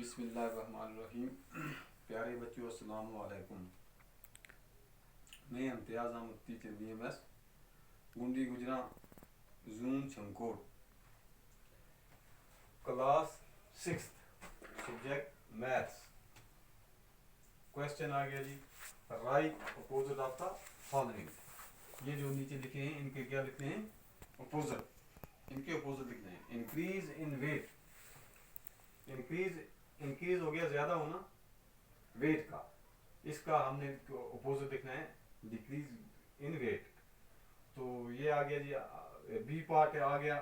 बिस्मिल्लाहिर्रहमानिर्रहीम। प्यारे बच्चों अस्सलाम वालेकुम। मैं इम्तियाज़ अहमद टीचर BMS गुंडी गुजरा जून छमकोट, क्लास 6 सब्जेक्ट मैथ्स। क्वेश्चन आ गया जी, right opposite of the following. ये जो नीचे लिखे हैं इनके क्या लिखने हैं? अपोजिट। इनके अपोजिट लिखने हैं। इंक्रीज इन वेट, इंक्रीज हो गया ज्यादा होना वेट का, इसका हमने अपोजिट लिखना है डिक्रीज इन वेट। तो ये आ गया जी, बी पार्ट आ गया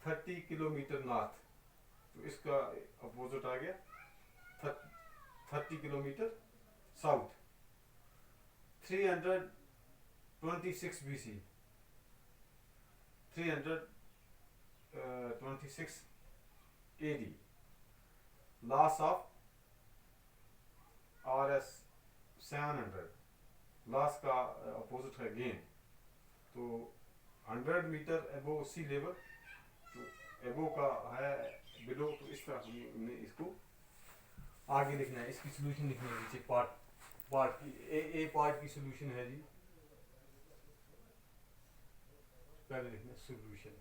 30 किलोमीटर नॉर्थ, तो इसका अपोजिट आ गया 30 kilometre south. 326 BC, 326 AD, loss of RS 700, loss का अपोजिट है गेन। तो 100 मीटर एबो सी लेवल, तो एबो का है बिलो, तो इस तरह हमने इसको आगे लिखना है। इसकी सोल्यूशन लिखनी है नीचे पार्ट की। ए पार्ट की सोल्यूशन है जी, पहले लिखना सोल्यूशन।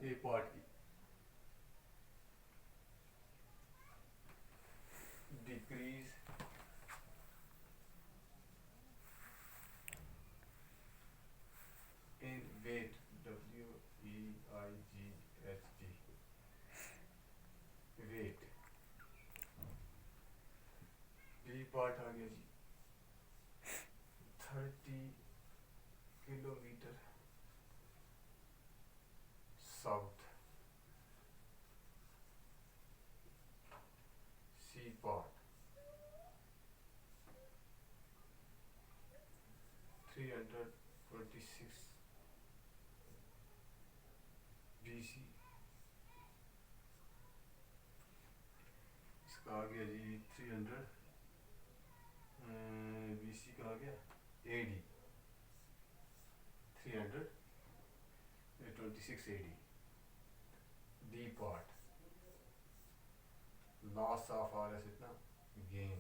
ए पार्ट की decrease in weight, WEIGHT, weight. B part आ गया जी 30 kilometre south. C part 326 BC, इसका आ गया जी 300 BC का आ गया AD, 326 AD। D part loss of RS इतना, gain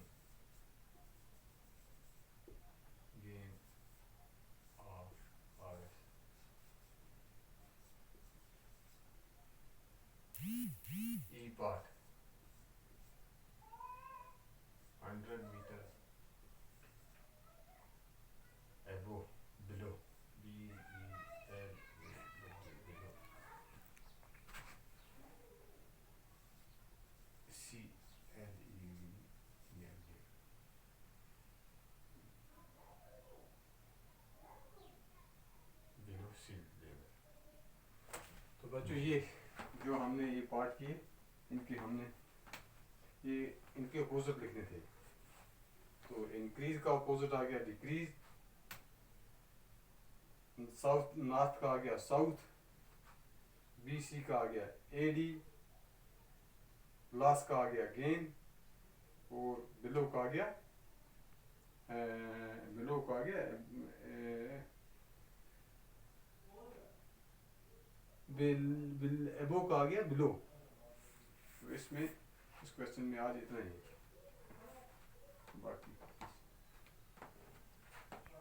of RS। E part 100 metre above below, below. CLEVL, below sea level. तो बच्चों ये जो हमने ये पार्ट किए, इनके हमने ये इनके अपोजिट लिखने थे। तो इंक्रीज का अपोजिट आ गया डिक्रीज, साउथ नॉर्थ का आ गया साउथ, BC का आ गया AD, लॉस का आ गया गेन, और बिलो का आ गया एबो का आ गया बिलो। तो इसमें इस क्वेश्चन में आज इतना ही, बाकी